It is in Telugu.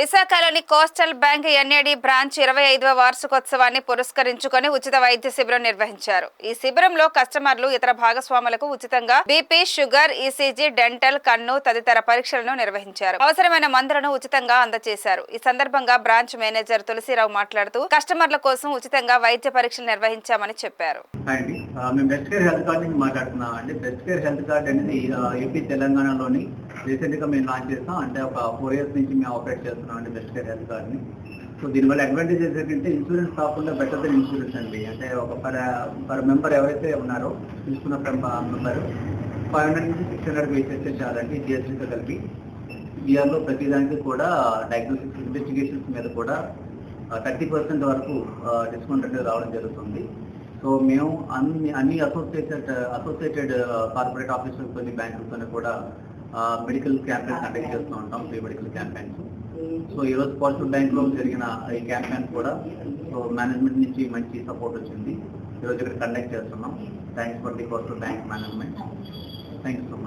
విశాఖలోని కోస్టల్ బ్యాంక్ ఎన్ఏడి బ్రాంచ్ 25వ వార్షికోత్సవాన్ని పురస్కరించుకొని ఉచిత వైద్య శిబిరం నిర్వహించారు. ఈ శిబిరంలో కస్టమర్లు ఇతర భాగస్వాములకు ఉచితంగా బీపీ, షుగర్, ఈసీజీ, డెంటల్, కన్ను తదితర పరీక్షలను నిర్వహించారు. అవసరమైన మందులను ఉచితంగా అందజేశారు. ఈ సందర్భంగా బ్రాంచ్ మేనేజర్ తులసిరావు మాట్లాడుతూ కస్టమర్ల కోసం ఉచితంగా వైద్య పరీక్షలు నిర్వహించామని చెప్పారు. రీసెంట్గా మేము లాంచ్ చేస్తాం. అంటే ఒక 4 years నుంచి మేము ఆపరేట్ చేస్తున్నాం అండి బెస్ట్ కేర్ హెల్త్ కార్డ్ని. సో దీనివల్ల అడ్వాంటేజెస్ ఏంటంటే ఇన్సూరెన్స్ కాకుండా బెటర్ దెన్ ఇన్సూరెన్స్ అండి. అంటే ఒక పర్ మెంబర్ ఎవరైతే ఉన్నారో తీసుకున్న మెంబర్ 500 నుంచి 600 పే చేస్తే చాలండి జిఎస్టీతో కలిపి. ఇయర్లో ప్రతిదానికి కూడా డయాగ్నోసిస్ ఇన్వెస్టిగేషన్స్ మీద కూడా 30% వరకు డిస్కౌంట్ అనేది రావడం జరుగుతుంది. సో మేము అన్ని అసోసియేటెడ్ కార్పొరేట్ ఆఫీసర్తో బ్యాంకులతో కూడా మెడికల్ క్యాంపెయిన్ కండక్ట్ చేస్తూ ఉంటాం, ఫ్రీ మెడికల్ క్యాంపెయిన్స్. సో ఈరోజు కోస్టల్ బ్యాంక్లో జరిగిన ఈ క్యాంపెయిన్ కూడా సో మేనేజ్మెంట్ నుంచి మంచి సపోర్ట్ వచ్చింది. ఈరోజు ఇక్కడ కండక్ట్ చేస్తున్నాం. Thanks for the coastal bank management. Thank you so much.